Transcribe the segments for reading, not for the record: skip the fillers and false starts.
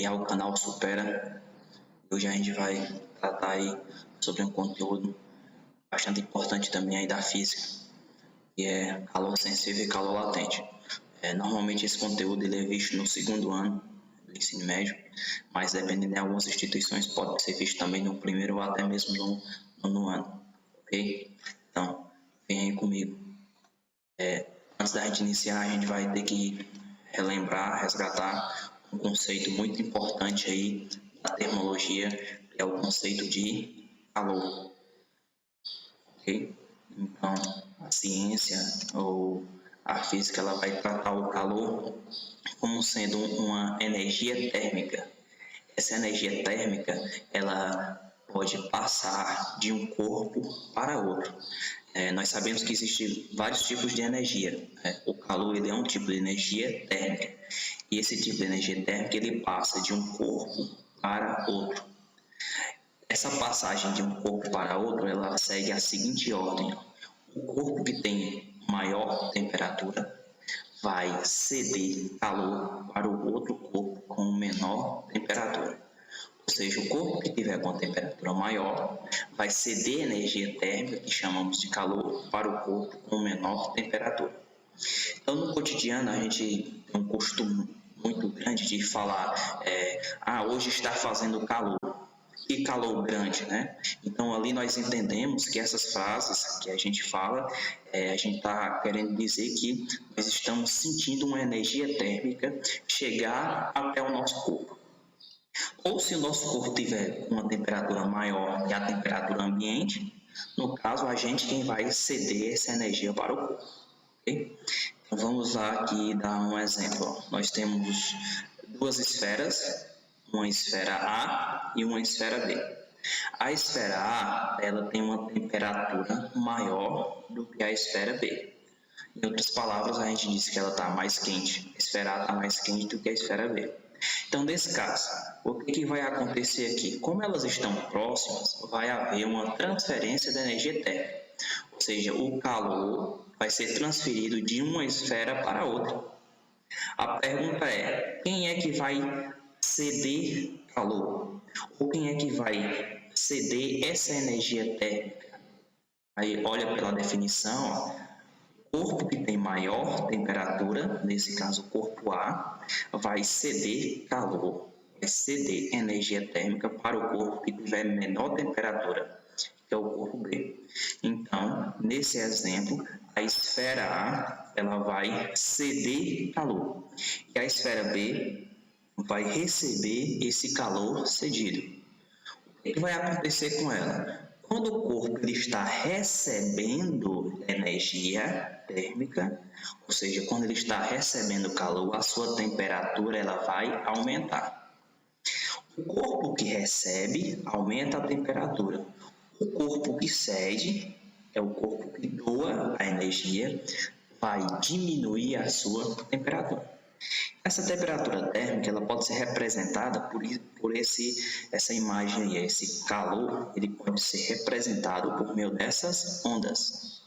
ao canal Supera. Hoje a gente vai tratar aí sobre um conteúdo bastante importante também aí da física, que é calor sensível e calor latente. Normalmente esse conteúdo ele é visto no segundo ano do ensino médio, mas dependendo de algumas instituições pode ser visto também no primeiro ou até mesmo no nono ano, ok? Então, vem aí comigo. Antes da gente iniciar, a gente vai ter que relembrar, resgatar um conceito muito importante aí da termologia, que é o conceito de calor, ok? Então, a ciência ou a física ela vai tratar o calor como sendo uma energia térmica. Essa energia térmica ela pode passar de um corpo para outro. Nós sabemos que existem vários tipos de energia. O calor ele é um tipo de energia térmica. E esse tipo de energia térmica ele passa de um corpo para outro. Essa passagem de um corpo para outro ela segue a seguinte ordem. O corpo que tem maior temperatura vai ceder calor para o outro corpo com menor temperatura. Ou seja, o corpo que tiver com a temperatura maior vai ceder energia térmica, que chamamos de calor, para o corpo com menor temperatura. Então, no cotidiano, a gente tem um costume muito grande de falar hoje está fazendo calor. E calor grande, né? Então, ali nós entendemos que essas frases que a gente fala, a gente está querendo dizer que nós estamos sentindo uma energia térmica chegar até o nosso corpo. Ou se o nosso corpo tiver uma temperatura maior que a temperatura ambiente, no caso, a gente quem vai ceder essa energia para o corpo. Okay? Então, vamos lá aqui dar um exemplo. Nós temos duas esferas, uma esfera A e uma esfera B. A esfera A ela tem uma temperatura maior do que a esfera B. Em outras palavras, a gente diz que ela está mais quente. A esfera A está mais quente do que a esfera B. Então, nesse caso, o que vai acontecer aqui? Como elas estão próximas, vai haver uma transferência de energia térmica. Ou seja, o calor vai ser transferido de uma esfera para outra. A pergunta é, quem é que vai ceder calor? Ou quem é que vai ceder essa energia térmica? Aí, olha pela definição, o corpo que tem maior temperatura, nesse caso o corpo A, vai ceder calor, vai ceder energia térmica para o corpo que tiver menor temperatura, que é o corpo B. Então, nesse exemplo, a esfera A ela vai ceder calor e a esfera B vai receber esse calor cedido. O que vai acontecer com ela? Quando o corpo ele está recebendo energia térmica, ou seja, quando ele está recebendo calor, a sua temperatura ela vai aumentar. O corpo que recebe aumenta a temperatura. O corpo que cede, é o corpo que doa a energia, vai diminuir a sua temperatura. Essa temperatura térmica ela pode ser representada por essa imagem aí, esse calor, ele pode ser representado por meio dessas ondas.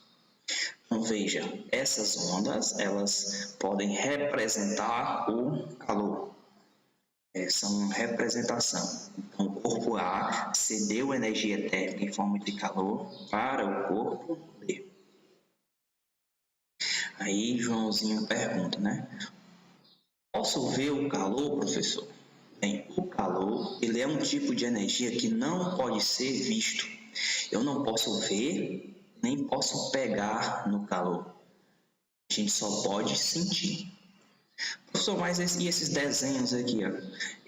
Então veja, essas ondas elas podem representar o calor. São representação. Então o corpo A cedeu energia térmica em forma de calor para o corpo B. Aí Joãozinho pergunta, né? Posso ver o calor, professor? Bem, o calor ele é um tipo de energia que não pode ser visto. Eu não posso ver, nem posso pegar no calor. A gente só pode sentir. Professor, mas e esses desenhos aqui? Ó?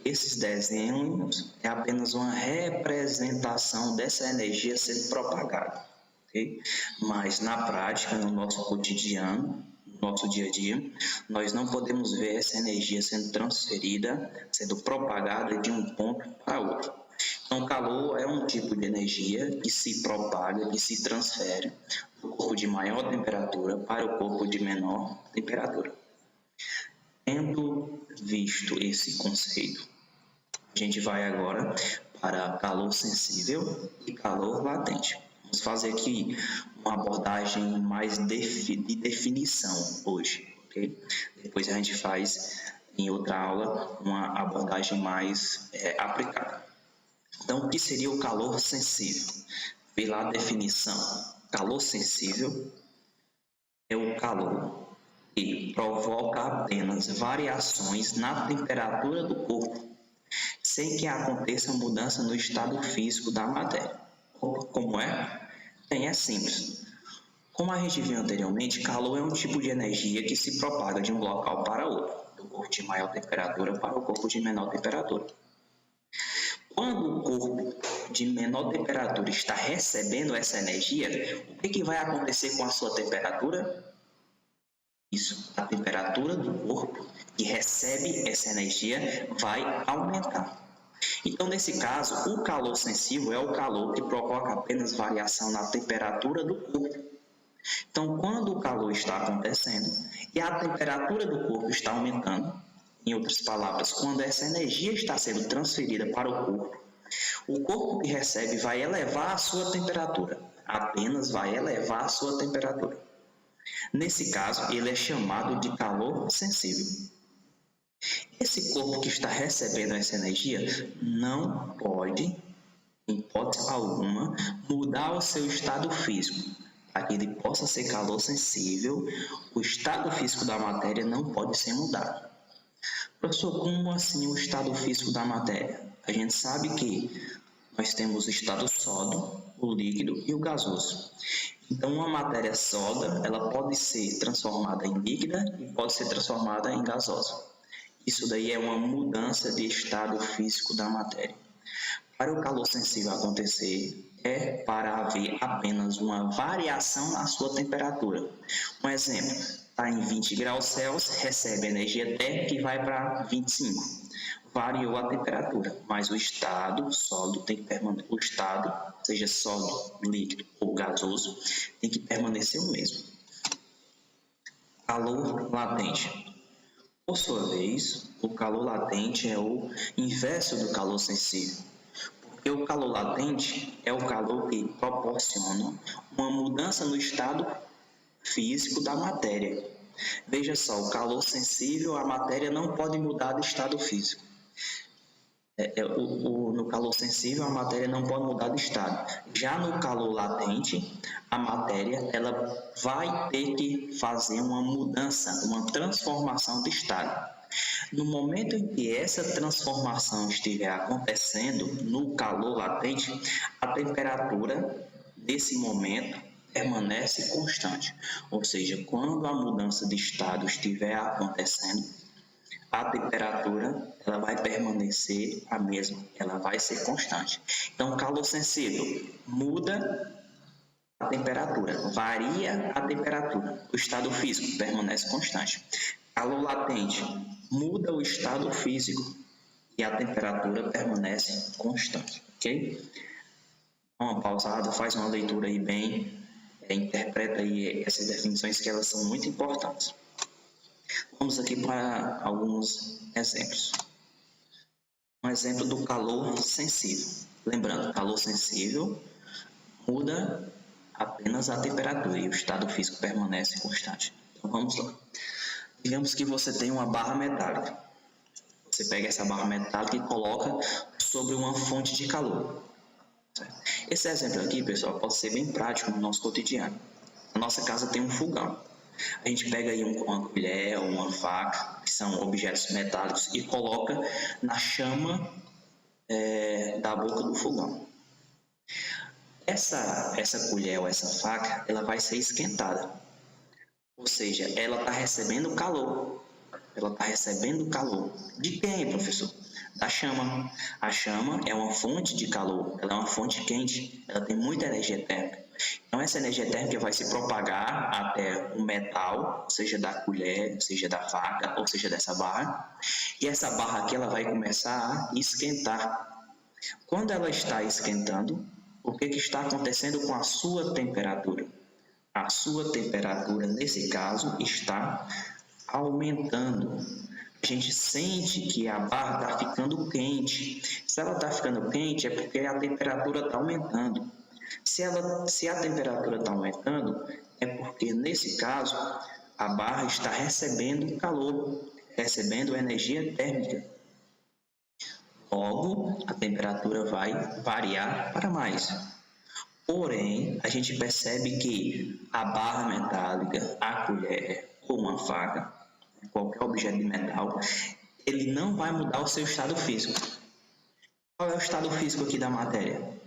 Esses desenhos é apenas uma representação dessa energia sendo propagada. Okay? Mas na prática, no nosso cotidiano, nosso dia a dia, nós não podemos ver essa energia sendo transferida, sendo propagada de um ponto para outro. Então, o calor é um tipo de energia que se propaga, que se transfere do corpo de maior temperatura para o corpo de menor temperatura. Tendo visto esse conceito, a gente vai agora para calor sensível e calor latente. Vamos fazer aqui uma abordagem mais de definição hoje, ok? Depois a gente faz em outra aula uma abordagem mais aplicada. Então, o que seria o calor sensível? Pela definição, calor sensível é o calor que provoca apenas variações na temperatura do corpo, sem que aconteça mudança no estado físico da matéria. Como é? Bem, é simples. Como a gente viu anteriormente, calor é um tipo de energia que se propaga de um local para outro, do corpo de maior temperatura para o corpo de menor temperatura. Quando o corpo de menor temperatura está recebendo essa energia, o que vai acontecer com a sua temperatura? Isso, a temperatura do corpo que recebe essa energia vai aumentar. Então, nesse caso, o calor sensível é o calor que provoca apenas variação na temperatura do corpo. Então, quando o calor está acontecendo e a temperatura do corpo está aumentando, em outras palavras, quando essa energia está sendo transferida para o corpo que recebe vai elevar a sua temperatura, apenas vai elevar a sua temperatura. Nesse caso, ele é chamado de calor sensível. Esse corpo que está recebendo essa energia não pode, em hipótese alguma, mudar o seu estado físico. Para que ele possa ser calor sensível, o estado físico da matéria não pode ser mudado. Professor, como assim o estado físico da matéria? A gente sabe que nós temos o estado sólido, o líquido e o gasoso. Então, uma matéria sólida, ela pode ser transformada em líquida e pode ser transformada em gasosa. Isso daí é uma mudança de estado físico da matéria. Para o calor sensível acontecer, é para haver apenas uma variação na sua temperatura. Um exemplo, está em 20 graus Celsius, recebe energia térmica e vai para 25. Variou a temperatura, mas o estado sólido tem que permanecer, o estado, seja sólido, líquido ou gasoso, tem que permanecer o mesmo. Calor latente. Por sua vez, o calor latente é o inverso do calor sensível. Porque o calor latente é o calor que proporciona uma mudança no estado físico da matéria. Veja só, o calor sensível, a matéria não pode mudar de estado físico. No calor sensível, a matéria não pode mudar de estado. Já no calor latente, a matéria ela vai ter que fazer uma mudança, uma transformação de estado. No momento em que essa transformação estiver acontecendo no calor latente, a temperatura desse momento permanece constante. Ou seja, quando a mudança de estado estiver acontecendo, a temperatura ela vai permanecer a mesma, ela vai ser constante. Então, calor sensível muda a temperatura, varia a temperatura, o estado físico permanece constante. Calor latente muda o estado físico e a temperatura permanece constante, ok? Uma pausada, faz uma leitura aí bem, interpreta aí essas definições que elas são muito importantes. Vamos aqui para alguns exemplos. Um exemplo do calor sensível. Lembrando, calor sensível muda apenas a temperatura e o estado físico permanece constante. Então vamos lá. Digamos que você tem uma barra metálica. Você pega essa barra metálica e coloca sobre uma fonte de calor. Certo? Esse exemplo aqui, pessoal, pode ser bem prático no nosso cotidiano. Na nossa casa tem um fogão. A gente pega aí uma colher ou uma faca, que são objetos metálicos, e coloca na chama da boca do fogão. Essa colher ou essa faca, ela vai ser esquentada. Ou seja, ela está recebendo calor. Ela está recebendo calor. De quem, professor? Da chama. A chama é uma fonte de calor, ela é uma fonte quente, ela tem muita energia térmica. Então, essa energia térmica vai se propagar até o metal, seja da colher, seja da faca, ou seja dessa barra. E essa barra aqui ela vai começar a esquentar. Quando ela está esquentando, o que está acontecendo com a sua temperatura? A sua temperatura, nesse caso, está aumentando. A gente sente que a barra está ficando quente. Se ela está ficando quente, é porque a temperatura está aumentando. Se a temperatura está aumentando, é porque, nesse caso, a barra está recebendo calor. recebendo energia térmica. Logo, a temperatura vai variar para mais. Porém, a gente percebe que a barra metálica, a colher ou uma faca, qualquer objeto de metal, ele não vai mudar o seu estado físico. Qual é o estado físico aqui da matéria? O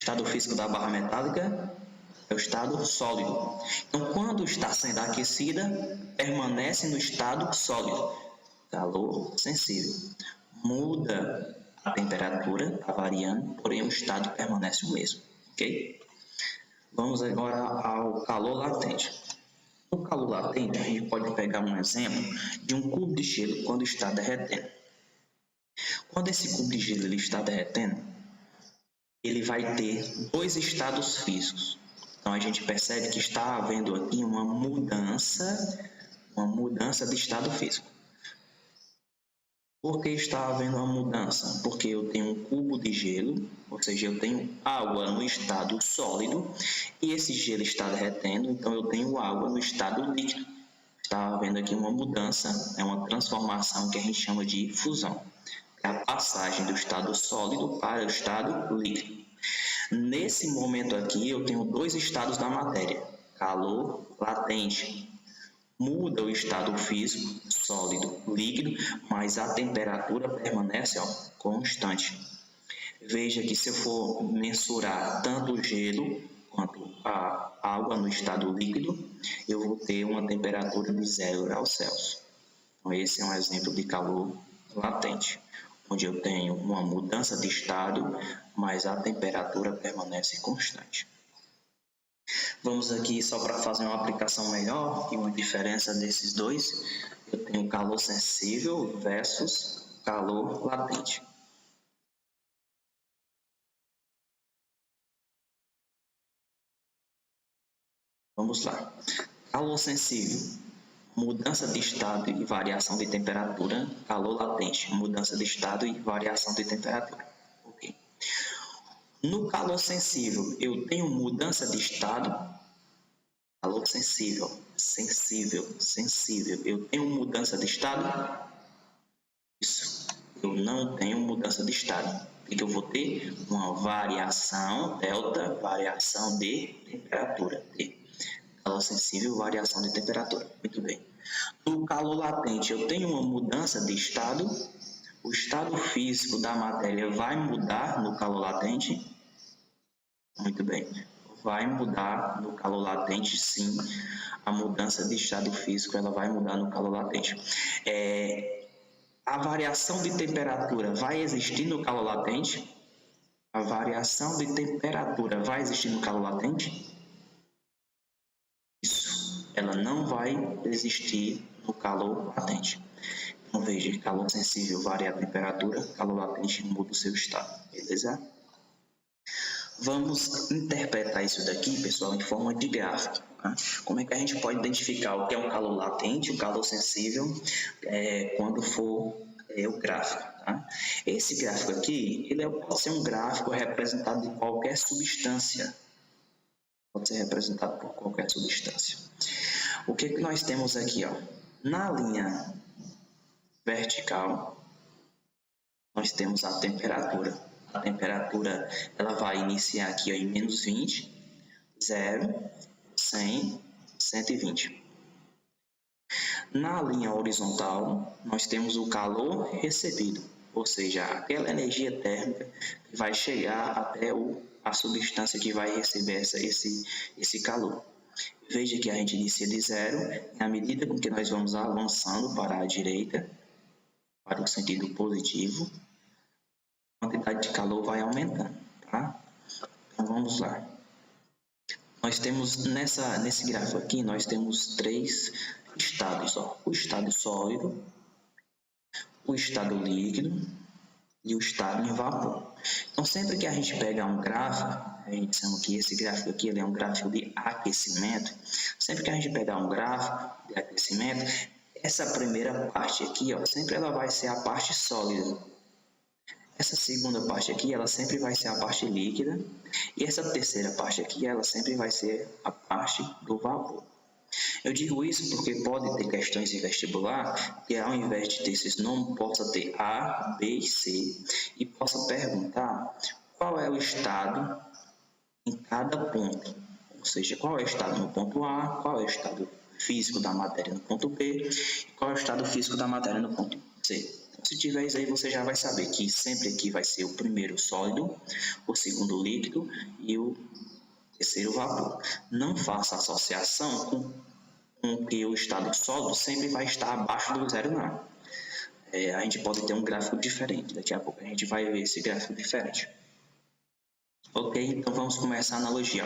estado físico da barra metálica é o estado sólido. Então, quando está sendo aquecida, permanece no estado sólido, calor sensível. Muda a temperatura, está variando, porém o estado permanece o mesmo, ok? Vamos agora ao calor latente. No calor latente, a gente pode pegar um exemplo de um cubo de gelo quando está derretendo. Quando esse cubo de gelo ele está derretendo, ele vai ter dois estados físicos. Então, a gente percebe que está havendo aqui uma mudança de estado físico. Por que está havendo uma mudança? Porque eu tenho um cubo de gelo, ou seja, eu tenho água no estado sólido, e esse gelo está derretendo, então eu tenho água no estado líquido. Está havendo aqui uma mudança, é uma transformação que a gente chama de fusão. É a passagem do estado sólido para o estado líquido. Nesse momento aqui, eu tenho dois estados da matéria, calor latente. Muda o estado físico, sólido, líquido, mas a temperatura permanece constante. Veja que se eu for mensurar tanto o gelo quanto a água no estado líquido, eu vou ter uma temperatura de 0 graus Celsius. Então, esse é um exemplo de calor latente, onde eu tenho uma mudança de estado, mas a temperatura permanece constante. Vamos aqui só para fazer uma aplicação melhor e uma diferença desses dois. Eu tenho calor sensível versus calor latente. Vamos lá. Calor sensível, mudança de estado e variação de temperatura. Calor latente, mudança de estado e variação de temperatura. Ok. No calor sensível, eu tenho mudança de estado. Calor sensível, sensível. Eu tenho mudança de estado? Isso. Eu não tenho mudança de estado. O que eu vou ter? Uma variação, delta, variação de temperatura. Calor sensível, variação de temperatura. Muito bem. No calor latente, eu tenho uma mudança de estado. O estado físico da matéria vai mudar no calor latente? Muito bem. Vai mudar no calor latente, sim. A mudança de estado físico ela vai mudar no calor latente. A variação de temperatura vai existir no calor latente? A variação de temperatura vai existir no calor latente? Isso. Ela não vai existir no calor latente. Então, veja, calor sensível varia a temperatura, calor latente muda o seu estado. Beleza? Vamos interpretar isso daqui, pessoal, em forma de gráfico. Tá? Como é que a gente pode identificar o que é um calor latente, o calor sensível, quando for o gráfico? Tá? Esse gráfico aqui, ele pode ser um gráfico representado de qualquer substância. Pode ser representado por qualquer substância. O que nós temos aqui? Ó? Na linha vertical, nós temos a temperatura. A temperatura ela vai iniciar aqui ó, em menos 20, 0, 100, 120. Na linha horizontal, nós temos o calor recebido, ou seja, aquela energia térmica que vai chegar até a substância que vai receber esse calor. Veja que a gente inicia de 0, e à medida com que nós vamos avançando para a direita, para o sentido positivo, a quantidade de calor vai aumentando, tá? Então vamos lá. Nós temos nesse gráfico aqui, nós temos 3 estados, ó. O estado sólido, o estado líquido e o estado em vapor. Então sempre que a gente pega um gráfico, a gente chama que esse gráfico aqui ele é um gráfico de aquecimento. Sempre que a gente pegar um gráfico de aquecimento, essa primeira parte aqui, ó, sempre ela vai ser a parte sólida. Essa segunda parte aqui, ela sempre vai ser a parte líquida. E essa terceira parte aqui, ela sempre vai ser a parte do vapor. Eu digo isso porque pode ter questões de vestibular que ao invés de ter esses nomes, possa ter A, B e C e possa perguntar qual é o estado em cada ponto. Ou seja, qual é o estado no ponto A, qual é o estado físico da matéria no ponto B e qual é o estado físico da matéria no ponto C. Então, se tiver isso aí, você já vai saber que sempre aqui vai ser o primeiro sólido, o segundo líquido e o terceiro vapor. Não faça associação com que o estado sólido sempre vai estar abaixo do zero, não. A gente pode ter um gráfico diferente, daqui a pouco a gente vai ver esse gráfico diferente. Ok, então vamos começar a analogia.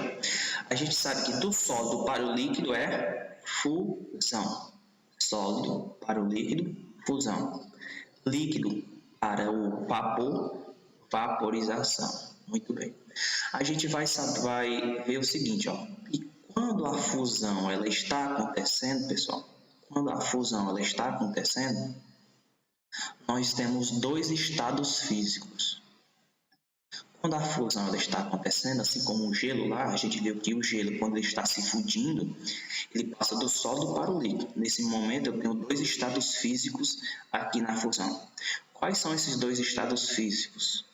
A gente sabe que do sólido para o líquido é fusão. Sólido para o líquido, fusão. Líquido para o vapor, vaporização. Muito bem. A gente vai ver o seguinte, ó. E quando a fusão ela está acontecendo, pessoal, quando a fusão ela está acontecendo, nós temos dois estados físicos. Quando a fusão ela está acontecendo, assim como o gelo lá, a gente viu que o gelo, quando ele está se fundindo, ele passa do sólido para o líquido. Nesse momento, eu tenho dois estados físicos aqui na fusão. Quais são esses dois estados físicos?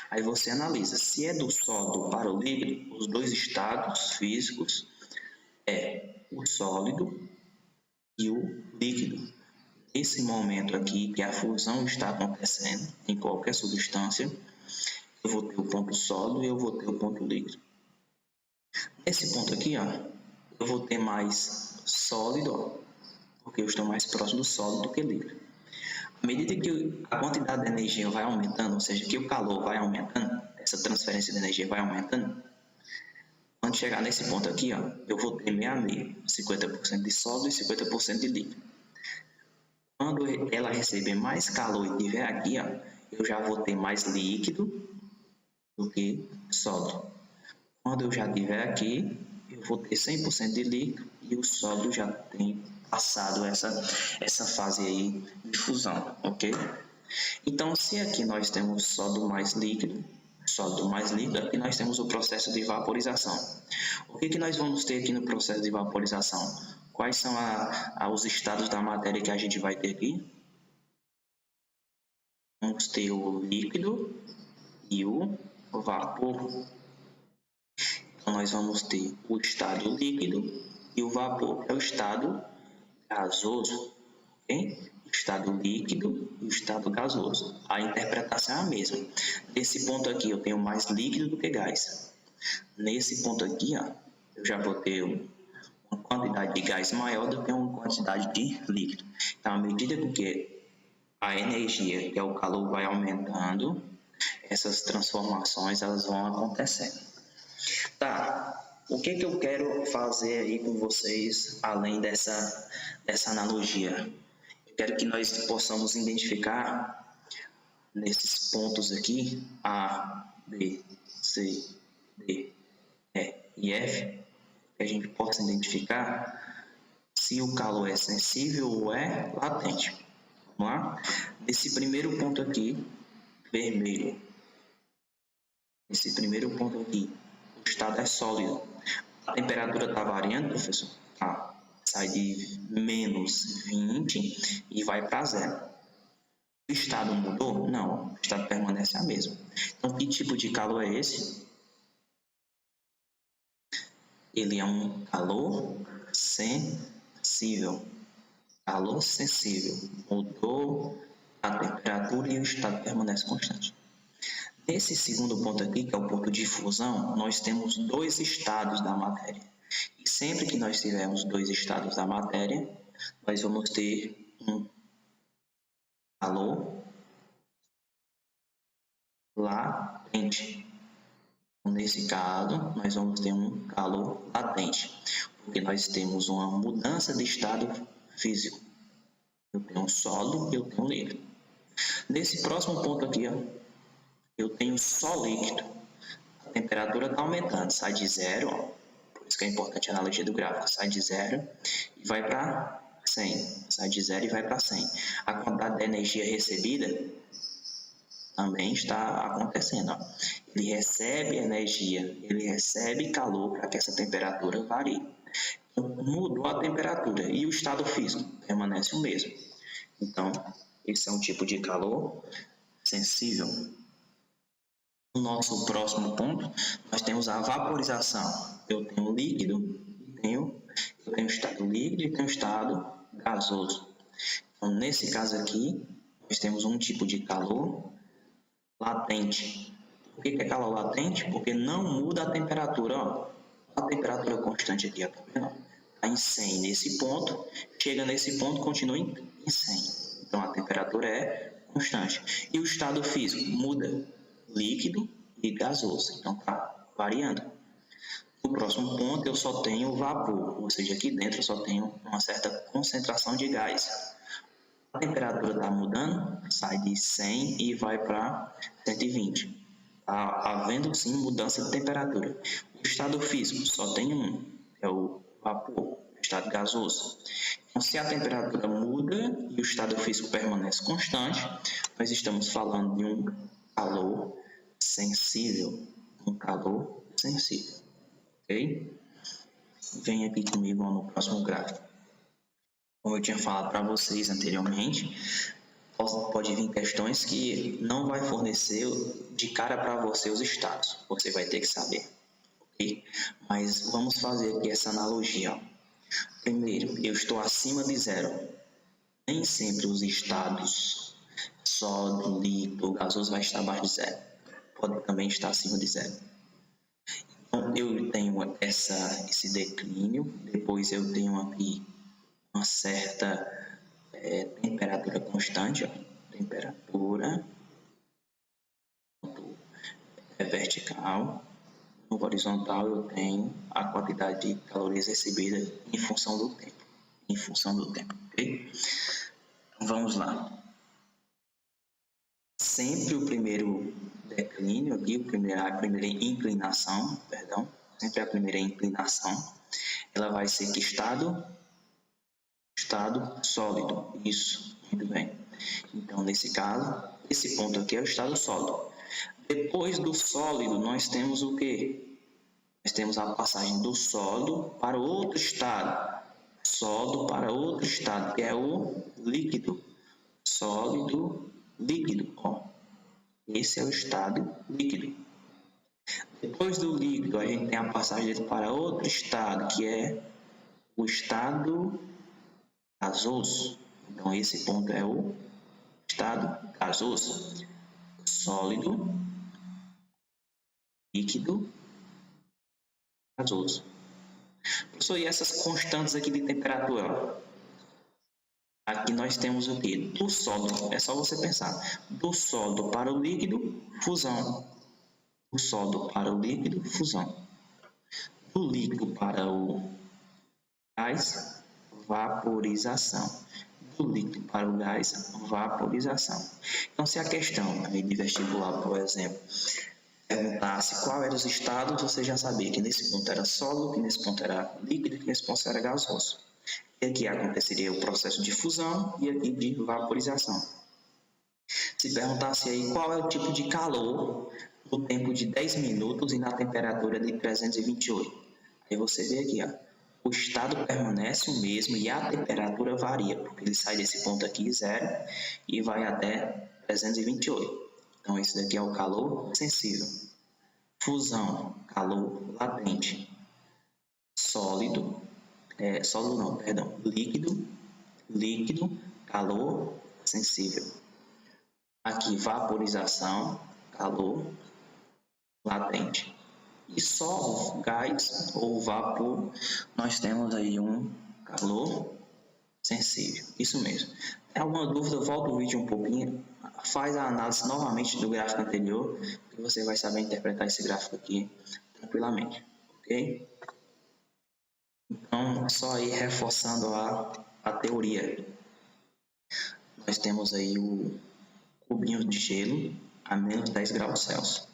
Aí você analisa, se é do sólido para o líquido, os dois estados físicos é o sólido e o líquido. Nesse momento aqui, que a fusão está acontecendo em qualquer substância, eu vou ter o ponto sólido e eu vou ter o ponto líquido. Nesse ponto aqui, ó, eu vou ter mais sólido, ó, porque eu estou mais próximo do sólido do que líquido. À medida que a quantidade de energia vai aumentando, ou seja, que o calor vai aumentando, essa transferência de energia vai aumentando, quando chegar nesse ponto aqui, ó, eu vou ter meio a meio, 50% de sólido e 50% de líquido. Quando ela receber mais calor e estiver aqui, ó, eu já vou ter mais líquido do que sólido. Quando eu já estiver aqui, eu vou ter 100% de líquido e o sólido já tem passado essa fase aí de fusão, ok? Então, se aqui nós temos sólido mais líquido, aqui nós temos o processo de vaporização. O que nós vamos ter aqui no processo de vaporização? Quais são os estados da matéria que a gente vai ter aqui? Vamos ter o líquido e o vapor. Então, nós vamos ter o estado líquido e o vapor, que é o estado gasoso, ok? O estado líquido e o estado gasoso. A interpretação é a mesma. Nesse ponto aqui, eu tenho mais líquido do que gás. Nesse ponto aqui, ó, eu já vou ter uma quantidade de gás maior do que uma quantidade de líquido. Então, à medida que a energia, que é o calor, vai aumentando, essas transformações elas vão acontecendo. Tá, o que eu quero fazer aí com vocês, além dessa analogia? Eu quero que nós possamos identificar nesses pontos aqui, A, B, C, D, E e F, que a gente possa identificar se o calor é sensível ou é latente. Vamos lá? Nesse primeiro ponto aqui, vermelho, nesse primeiro ponto aqui, o estado é sólido. A temperatura está variando, professor? Tá. Sai de menos 20 e vai para zero. O estado mudou? Não, o estado permanece a mesma. Então, que tipo de calor é esse? Ele é um calor sensível. Calor sensível. Mudou a temperatura e o estado permanece constante. Nesse segundo ponto aqui, que é o ponto de fusão, nós temos dois estados da matéria. E sempre que nós tivermos dois estados da matéria, nós vamos ter um calor latente. Nesse caso, nós vamos ter um calor latente, porque nós temos uma mudança de estado físico. Eu tenho um sólido e eu tenho um líquido. Nesse próximo ponto aqui, ó, eu tenho só líquido. A temperatura está aumentando, sai de zero, ó, por isso que é importante a analogia do gráfico, sai de zero e vai para 100, sai de zero e vai para 100. A quantidade de energia recebida também está acontecendo, ó. Ele recebe energia, ele recebe calor para que essa temperatura varie. Então, mudou a temperatura e o estado físico permanece o mesmo. Então, esse é um tipo de calor sensível. No nosso próximo ponto, nós temos a vaporização. Eu tenho líquido, eu tenho estado líquido e tenho estado gasoso. Então, nesse caso aqui, nós temos um tipo de calor latente. Por que é calor latente? Porque não muda a temperatura. Ó. A temperatura constante aqui, está vendo? Está em 100 nesse ponto, chega nesse ponto, continua em 100. Então, a temperatura é constante. E o estado físico muda, líquido e gasoso. Então, está variando. No próximo ponto, eu só tenho vapor, ou seja, aqui dentro eu só tenho uma certa concentração de gás. A temperatura está mudando, sai de 100 e vai para 120. Está havendo sim mudança de temperatura. O estado físico só tem um, é o vapor, o estado gasoso. Então, se a temperatura muda e o estado físico permanece constante, nós estamos falando de um calor sensível. Um calor sensível. Ok? Vem aqui comigo no próximo gráfico. Como eu tinha falado para vocês anteriormente, pode vir questões que não vai fornecer de cara para você os estados. Você vai ter que saber. Ok? Mas vamos fazer aqui essa analogia. Primeiro, eu estou acima de zero. Nem sempre os estados sólido, líquido, gasoso vai estar abaixo de zero. Pode também estar acima de zero. Então, eu tenho esse declínio, depois eu tenho aqui uma certa temperatura constante, ó, temperatura vertical, no horizontal eu tenho a quantidade de calorias recebidas em função do tempo, ok? Então, vamos lá. Sempre o primeiro declínio aqui, a primeira inclinação, sempre a primeira inclinação, ela vai ser que estado sólido. Isso, muito bem. Então, nesse caso, esse ponto aqui é o estado sólido. Depois do sólido, nós temos o quê? Nós temos a passagem do sólido para outro estado. Sólido para outro estado, que é o líquido. Sólido, líquido. Ó. Esse é o estado líquido. Depois do líquido, a gente tem a passagem para outro estado, que é o estado gasoso. Então, esse ponto é o estado gasoso. Sólido, líquido, gasoso. Professor, e essas constantes aqui de temperatura? Aqui nós temos o que? Do sólido, é só você pensar. Do sólido para o líquido, fusão. Do sólido para o líquido, fusão. Do líquido para o gás, vaporização. Do líquido para o gás, vaporização. Então, se a questão de vestibular, por exemplo, perguntasse qual eram os estados, você já sabia que nesse ponto era sólido, que nesse ponto era líquido, que nesse ponto era gasoso. E aqui aconteceria o processo de fusão e aqui de vaporização. Se perguntasse aí qual é o tipo de calor no tempo de 10 minutos e na temperatura de 328. Aí você vê aqui, ó, o estado permanece o mesmo e a temperatura varia, porque ele sai desse ponto aqui, 0, e vai até 328. Então, esse daqui é o calor sensível. Fusão, calor latente. Sólido, líquido, calor sensível. Aqui, vaporização, calor latente. E só gás ou vapor, nós temos aí um calor sensível. Isso mesmo. Tem alguma dúvida, volta o vídeo um pouquinho, faz a análise novamente do gráfico anterior, que você vai saber interpretar esse gráfico aqui tranquilamente, ok? Então, só aí reforçando a teoria. Nós temos aí o cubinho de gelo a menos 10 graus Celsius.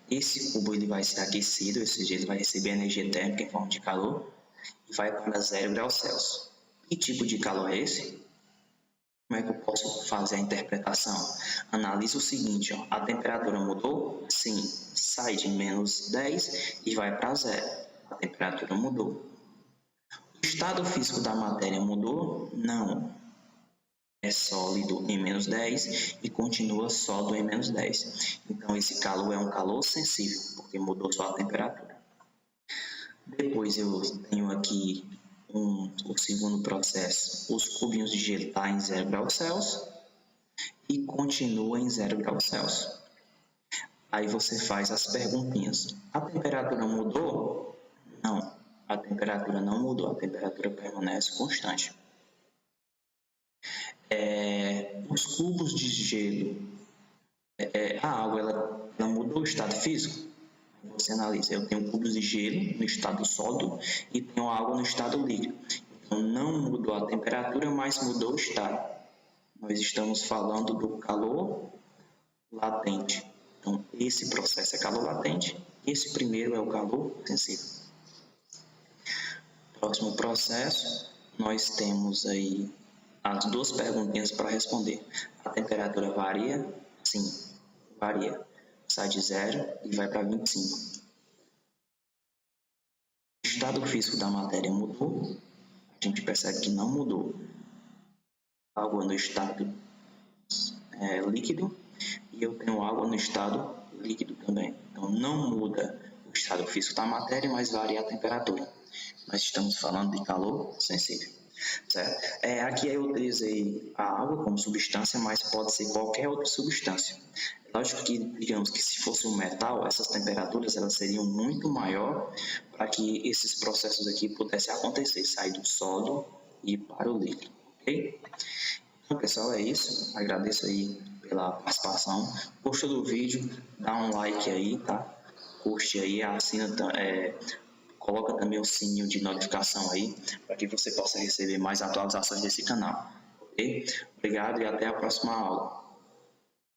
Esse cubo ele vai ser aquecido, esse gelo vai receber energia térmica em forma de calor e vai para 0 graus Celsius. Que tipo de calor é esse? Como é que eu posso fazer a interpretação? Analise o seguinte, a temperatura mudou? Sim, sai de menos 10 e vai para 0. A temperatura mudou. O estado físico da matéria mudou? Não. É sólido em menos 10 e continua sólido em menos 10. Então, esse calor é um calor sensível, porque mudou só a temperatura. Depois eu tenho aqui o segundo processo. Os cubinhos de gelo estão em 0 graus Celsius e continua em 0 graus Celsius. Aí você faz as perguntinhas. A temperatura mudou? Não, a temperatura não mudou, a temperatura permanece constante. Os cubos de gelo, a água ela mudou o estado físico? Você analisa, eu tenho cubos de gelo no estado sólido e tenho água no estado líquido. Então não mudou a temperatura, mas mudou o estado. Nós estamos falando do calor latente. Então, esse processo é calor latente, esse primeiro é o calor sensível. Próximo processo, nós temos aí as duas perguntinhas para responder. A temperatura varia? Sim, varia. Sai de 0 e vai para 25. O estado físico da matéria mudou? A gente percebe que não mudou. Água no estado líquido e eu tenho água no estado líquido também. Então, não muda o estado físico da matéria, mas varia a temperatura. Nós estamos falando de calor sensível. Certo? Aqui eu utilizei a água como substância, mas pode ser qualquer outra substância. Lógico que, digamos que se fosse um metal, essas temperaturas elas seriam muito maior para que esses processos aqui pudessem acontecer, sair do sólido e para o líquido, ok? Então, pessoal, é isso. Agradeço aí pela participação. Gostou do vídeo? Dá um like aí, tá? Curte aí, assina, coloca também o sininho de notificação aí, para que você possa receber mais atualizações desse canal, ok? Obrigado e até a próxima aula.